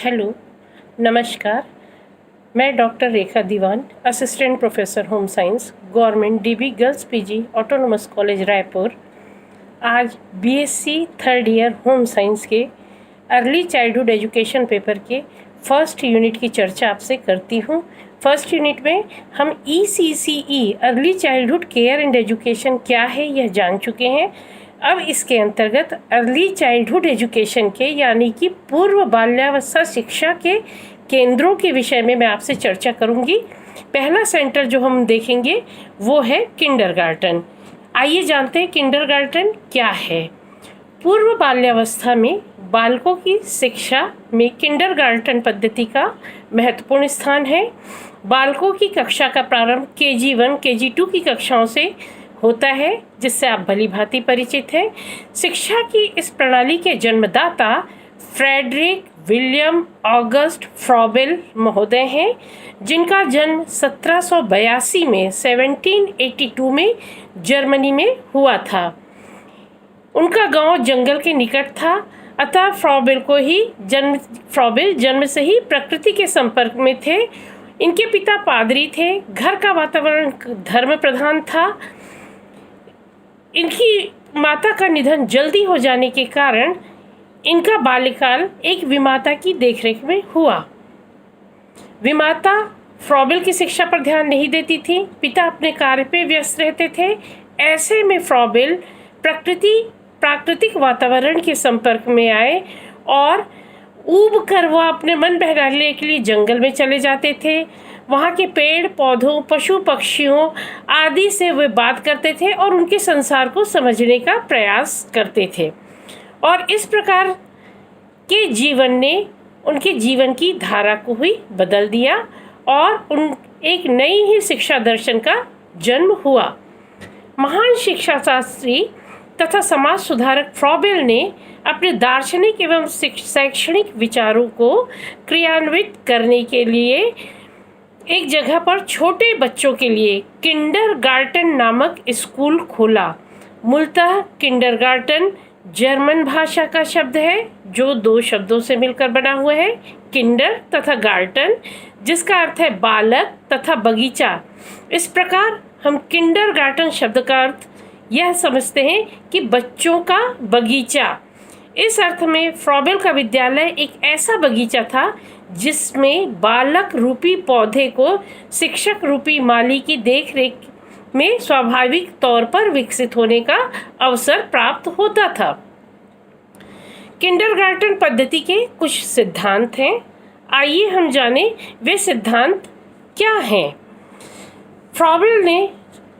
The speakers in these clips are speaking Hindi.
हेलो, नमस्कार। मैं doctor Rekha Diwan, assistant professor home science, government DB girls PG autonomous college Raipur. आज BSc third year home science के अर्ली चाइल्डहुड एजुकेशन पेपर के फर्स्ट यूनिट की चर्चा आपसे करती हूँ। फर्स्ट यूनिट में हम ECCE early childhood care and education क्या है यह जान चुके हैं। अब इसके अंतर्गत अर्ली चाइल्डहुड एजुकेशन के यानी कि पूर्व बाल्यावस्था शिक्षा के केंद्रों के विषय में मैं आपसे चर्चा करूंगी। पहला सेंटर जो हम देखेंगे वो है किंडरगार्टन। आइए जानते हैं किंडरगार्टन क्या है। पूर्व बाल्यावस्था में बालकों की शिक्षा में किंडरगार्टन पद्धति का महत्वपूर्ण स्थान है। बालकों की कक्षा का प्रारंभ KG1 KG2 की कक्षाओं से होता है, जिससे आप भली भांति परिचित हैं। शिक्षा की इस प्रणाली के जन्मदाता फ्रेडरिक विलियम ऑगस्ट फ्रॉबेल महोदय हैं, जिनका जन्म 1782 में 1782 में जर्मनी में हुआ था। उनका गांव जंगल के निकट था, अतः फ्रॉबेल जन्म से ही प्रकृति के संपर्क में थे। इनके पिता पादरी थे। घर का वातावरण धर्म प्रधान था। इनकी माता का निधन जल्दी हो जाने के कारण इनका बाल्यकाल एक विमाता की देखरेख में हुआ। विमाता फ्रॉबेल की शिक्षा पर ध्यान नहीं देती थी। पिता अपने कार्य पे व्यस्त रहते थे। ऐसे में फ्रॉबेल प्राकृतिक वातावरण के संपर्क में आए और ऊब कर वह अपने मन बहलाने के लिए जंगल में चले जाते थे। वहाँ के पेड़ पौधों, पशु पक्षियों आदि से वे बात करते थे और उनके संसार को समझने का प्रयास करते थे। और इस प्रकार के जीवन ने उनके जीवन की धारा को ही बदल दिया और एक नई ही शिक्षा दर्शन का जन्म हुआ। महान शिक्षा शास्त्री तथा समाज सुधारक फ्रॉबेल ने अपने दार्शनिक एवं शैक्षणिक विचारों को क्रियान्वित करने के लिए एक जगह पर छोटे बच्चों के लिए किंडरगार्टन नामक स्कूल खोला। मूलतः किंडरगार्टन जर्मन भाषा का शब्द है, जो दो शब्दों से मिलकर बना हुआ है, किंडर तथा गार्टन, जिसका अर्थ है बालक तथा बगीचा। इस प्रकार हम किंडरगार्टन शब्द का अर्थ यह समझते हैं कि बच्चों का बगीचा। इस अर्थ में फ्रॉबेल का विद्यालय एक ऐसा बगीचा था जिसमें बालक रूपी पौधे को शिक्षक रूपी माली की देखरेख में स्वाभाविक तौर पर विकसित होने का अवसर प्राप्त होता था। किंडरगार्टन पद्धति के कुछ सिद्धांत हैं। आइए हम जानें वे सिद्धांत क्या हैं। फ्रॉबेल ने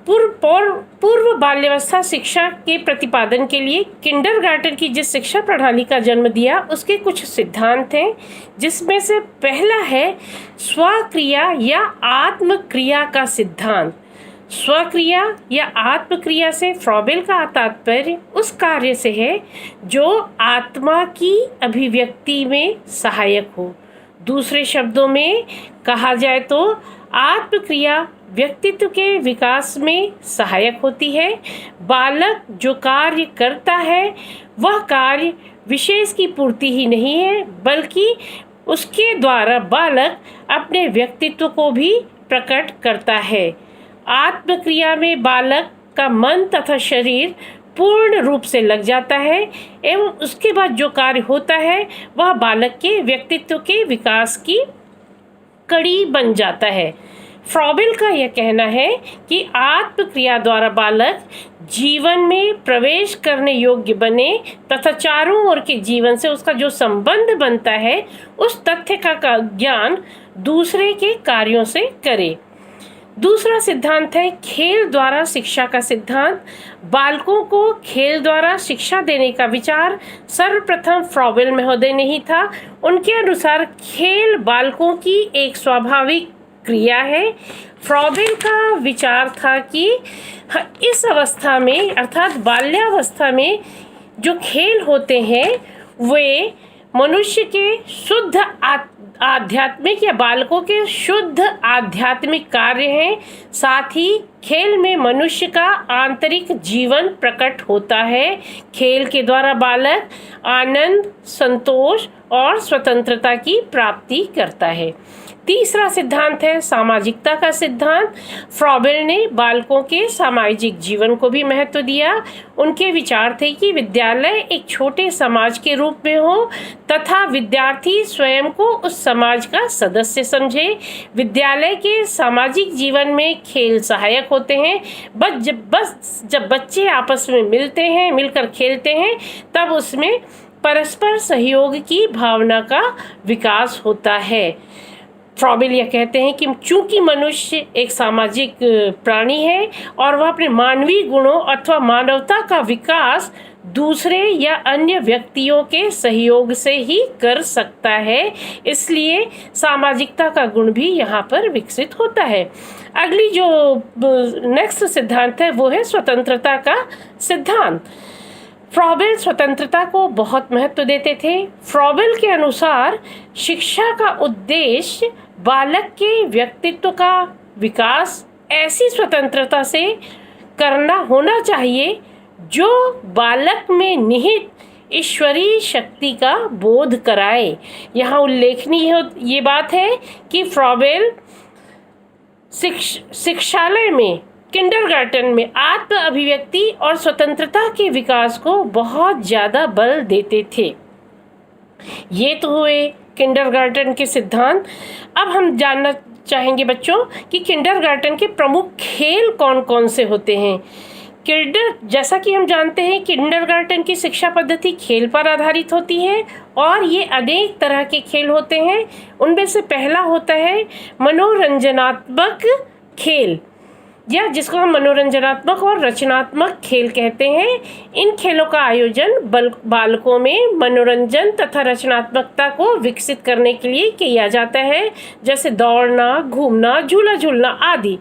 पूर्व बाल्यावस्था शिक्षा के प्रतिपादन के लिए किंडरगार्टन की जिस शिक्षा प्रणाली का जन्म दिया उसके कुछ सिद्धांत हैं, जिसमें से पहला है स्वक्रिया या आत्मक्रिया का सिद्धांत। स्वक्रिया या आत्मक्रिया से फ्रॉबेल का तात्पर्य उस कार्य से है जो आत्मा की अभिव्यक्ति में सहायक हो। दूसरे शब्दों में कहा जाए तो आत्मक्रिया व्यक्तित्व के विकास में सहायक होती है। बालक जो कार्य करता है वह कार्य विशेष की पूर्ति ही नहीं है, बल्कि उसके द्वारा बालक अपने व्यक्तित्व को भी प्रकट करता है। आत्मक्रिया में बालक का मन तथा शरीर पूर्ण रूप से लग जाता है एवं उसके बाद जो कार्य होता है वह बालक के व्यक्तित्व के विकास की कड़ी बन जाता है। फ्रॉबेल का यह कहना है कि आत्मक्रिया द्वारा बालक जीवन में प्रवेश करने योग्य बने तथा चारों ओर के जीवन से उसका जो संबंध बनता है उस तथ्य का ज्ञान दूसरे के कार्यों से करे। दूसरा सिद्धांत है खेल द्वारा शिक्षा का सिद्धांत। बालकों को खेल द्वारा शिक्षा देने का विचार सर्वप्रथम फ्रॉबेल महोदय ने ही था। उनके अनुसार खेल बालकों की एक स्वाभाविक क्रिया है। फ्रॉबेल का विचार था कि इस अवस्था में अर्थात बाल्यावस्था में जो खेल होते हैं वे मनुष्य के शुद्ध आध्यात्मिक या बालकों के शुद्ध आध्यात्मिक कार्य हैं। साथ ही खेल में मनुष्य का आंतरिक जीवन प्रकट होता है। खेल के द्वारा बालक आनंद, संतोष और स्वतंत्रता की प्राप्ति करता है। तीसरा सिद्धांत है सामाजिकता का सिद्धांत। फ्रॉबेल ने बालकों के सामाजिक जीवन को भी महत्व दिया। उनके विचार थे कि विद्यालय एक छोटे समाज के रूप में हो तथा विद्यार्थी स्वयं को उस समाज का सदस्य समझे। विद्यालय के सामाजिक जीवन में खेल सहायक होते हैं। जब बच्चे आपस में मिलकर खेलते हैं, तब उसमें परस्पर सहयोग की भावना का विकास होता है। फ्रॉबेल यह कहते हैं कि चूंकि मनुष्य एक सामाजिक प्राणी है और वह अपने मानवीय गुणों अथवा मानवता का विकास दूसरे या अन्य व्यक्तियों के सहयोग से ही कर सकता है, इसलिए सामाजिकता का गुण भी यहाँ पर विकसित होता है। अगली जो नेक्स्ट सिद्धांत है वो है स्वतंत्रता का सिद्धांत। फ्रॉबेल स्वतंत्रता को बहुत महत्व देते थे। फ्रॉबेल के अनुसार शिक्षा का उद्देश्य बालक के व्यक्तित्व का विकास ऐसी स्वतंत्रता से करना होना चाहिए जो बालक में निहित ईश्वरीय शक्ति का बोध कराए। यहाँ उल्लेखनीय ये बात है कि फ्रॉबेल शिक्षालय में किंडरगार्टन में आत्म अभिव्यक्ति और स्वतंत्रता के विकास को बहुत ज़्यादा बल देते थे। ये तो हुए किंडरगार्टन के सिद्धांत। अब हम जानना चाहेंगे बच्चों कि किंडरगार्टन के प्रमुख खेल कौन कौन से होते हैं। जैसा कि हम जानते हैं किंडरगार्टन की शिक्षा पद्धति खेल पर आधारित होती है और ये अनेक तरह के खेल होते हैं। उनमें से पहला होता है मनोरंजनात्मक खेल, या जिसको हम मनोरंजनात्मक और रचनात्मक खेल कहते हैं। इन खेलों का आयोजन बालकों में मनोरंजन तथा रचनात्मकता को विकसित करने के लिए किया जाता है, जैसे दौड़ना, घूमना, झूला झूलना आदि।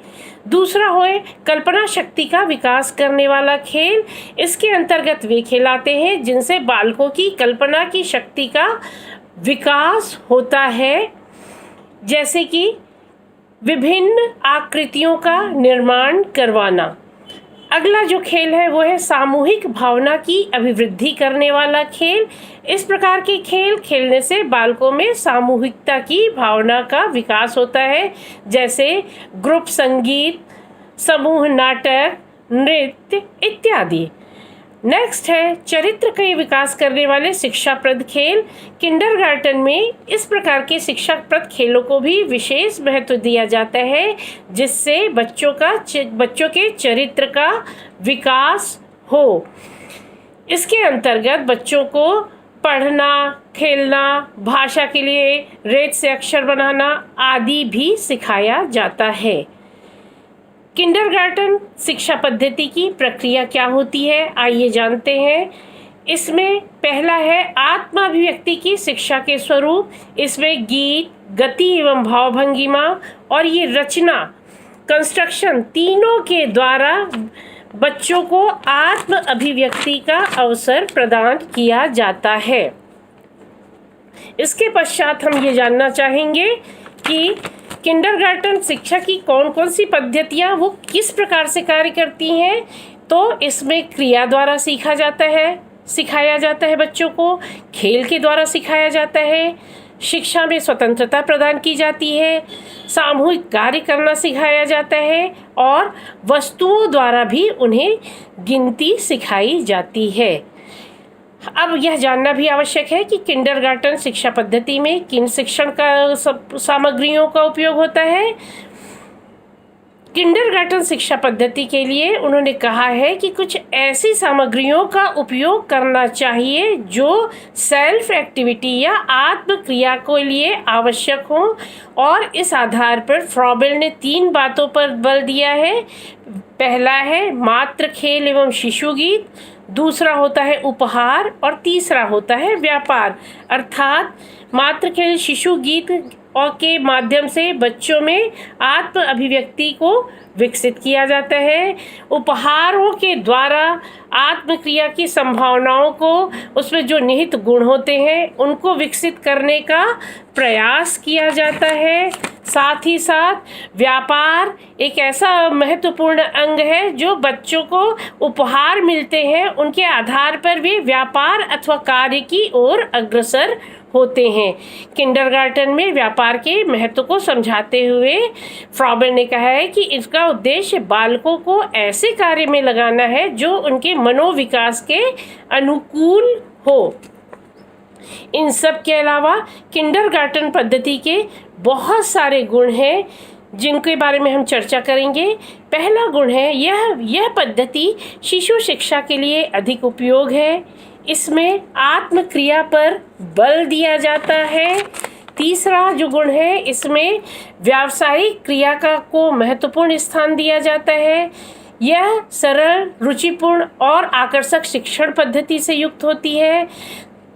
दूसरा है कल्पना शक्ति का विकास करने वाला खेल। इसके अंतर्गत वे खेल आते हैं जिनसे बालकों की कल्पना की शक्ति का विकास होता है, जैसे कि विभिन्न आकृतियों का निर्माण करवाना। अगला जो खेल है वो है सामूहिक भावना की अभिवृद्धि करने वाला खेल। इस प्रकार के खेल खेलने से बालकों में सामूहिकता की भावना का विकास होता है, जैसे ग्रुप संगीत, समूह नाटक, नृत्य इत्यादि। नेक्स्ट है चरित्र के विकास करने वाले शिक्षाप्रद खेल। किंडरगार्टन में इस प्रकार के शिक्षाप्रद खेलों को भी विशेष महत्व दिया जाता है, जिससे बच्चों के चरित्र का विकास हो। इसके अंतर्गत बच्चों को पढ़ना, खेलना, भाषा के लिए रेत से अक्षर बनाना आदि भी सिखाया जाता है। किंडरगार्टन शिक्षा पद्धति की प्रक्रिया क्या होती है, आइए जानते हैं। इसमें पहला है आत्माभिव्यक्ति की शिक्षा के स्वरूप। इसमें गीत, गति एवं भावभंगिमा और ये रचना, कंस्ट्रक्शन तीनों के द्वारा बच्चों को आत्म अभिव्यक्ति का अवसर प्रदान किया जाता है। इसके पश्चात हम ये जानना चाहेंगे कि किंडरगार्टन शिक्षा की कौन कौन सी पद्धतियाँ वो किस प्रकार से कार्य करती हैं। तो इसमें क्रिया द्वारा सिखाया जाता है बच्चों को, खेल के द्वारा सिखाया जाता है, शिक्षा में स्वतंत्रता प्रदान की जाती है, सामूहिक कार्य करना सिखाया जाता है और वस्तुओं द्वारा भी उन्हें गिनती सिखाई जाती है। अब यह जानना भी आवश्यक है कि किंडरगार्टन शिक्षा पद्धति में किन शिक्षण का सामग्रियों का उपयोग होता है। किंडरगार्टन शिक्षा पद्धति के लिए उन्होंने कहा है कि कुछ ऐसी सामग्रियों का उपयोग करना चाहिए जो सेल्फ एक्टिविटी या आत्म क्रिया के लिए आवश्यक हो, और इस आधार पर फ्रॉबेल ने 3 बातों पर बल दिया है। पहला है मात्र खेल एवं शिशु गीत, दूसरा होता है उपहार और तीसरा होता है व्यापार। अर्थात मात्र केवल शिशु गीत और के माध्यम से बच्चों में आत्म अभिव्यक्ति को विकसित किया जाता है। उपहारों के द्वारा आत्मक्रिया की संभावनाओं को, उसमें जो निहित गुण होते हैं उनको विकसित करने का प्रयास किया जाता है। साथ ही साथ व्यापार एक ऐसा महत्वपूर्ण अंग है जो बच्चों को उपहार मिलते हैं, उनके आधार पर वे व्यापार अथवा कार्य की ओर अग्रसर होते हैं। किंडरगार्टन में व्यापार के महत्व को समझाते हुए फ्रॉबेल ने कहा है कि इसका उद्देश्य बालकों को ऐसे कार्य में लगाना है जो उनके मनोविकास के अनुकूल हो। इन सब के अलावा किंडरगार्टन पद्धति के बहुत सारे गुण हैं जिनके बारे में हम चर्चा करेंगे। पहला गुण है यह पद्धति शिशु शिक्षा के लिए अधिक उपयोग है। इसमें आत्मक्रिया पर बल दिया जाता है। तीसरा जो गुण है, इसमें व्यावसायिक क्रिया को महत्वपूर्ण स्थान दिया जाता है। यह सरल, रुचिपूर्ण और आकर्षक शिक्षण पद्धति से युक्त होती है।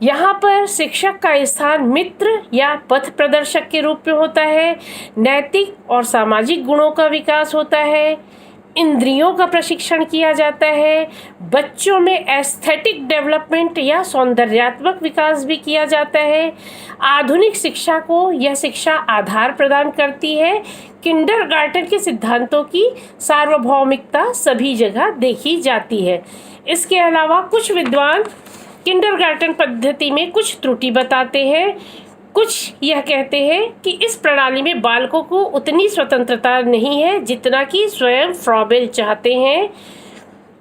यहाँ पर शिक्षक का स्थान मित्र या पथ प्रदर्शक के रूप में होता है। नैतिक और सामाजिक गुणों का विकास होता है। इंद्रियों का प्रशिक्षण किया जाता है। बच्चों में एस्थेटिक डेवलपमेंट या सौंदर्यात्मक विकास भी किया जाता है। आधुनिक शिक्षा को यह शिक्षा आधार प्रदान करती है। किंडरगार्टन के सिद्धांतों की सार्वभौमिकता सभी जगह देखी जाती है। इसके अलावा कुछ विद्वान किंडरगार्टन पद्धति में कुछ त्रुटि बताते हैं। कुछ यह कहते हैं कि इस प्रणाली में बालकों को उतनी स्वतंत्रता नहीं है जितना कि स्वयं फ्रॉबेल चाहते हैं।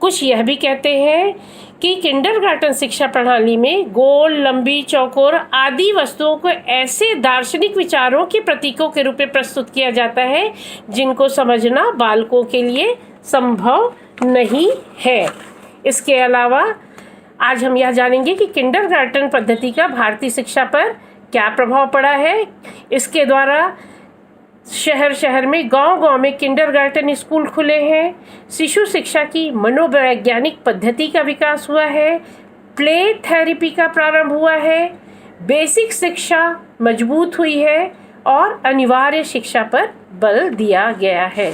कुछ यह भी कहते हैं कि किंडरगार्टन शिक्षा प्रणाली में गोल, लंबी, चौकोर आदि वस्तुओं को ऐसे दार्शनिक विचारों के प्रतीकों के रूप में प्रस्तुत किया जाता है जिनको समझना बालकों के लिए संभव नहीं है। इसके अलावा आज हम यह जानेंगे कि किंडरगार्टन पद्धति का भारतीय शिक्षा पर क्या प्रभाव पड़ा है। इसके द्वारा शहर शहर में, गांव-गांव में किंडरगार्टन स्कूल खुले हैं। शिशु शिक्षा की मनोवैज्ञानिक पद्धति का विकास हुआ है। प्ले थेरेपी का प्रारंभ हुआ है। बेसिक शिक्षा मजबूत हुई है और अनिवार्य शिक्षा पर बल दिया गया है।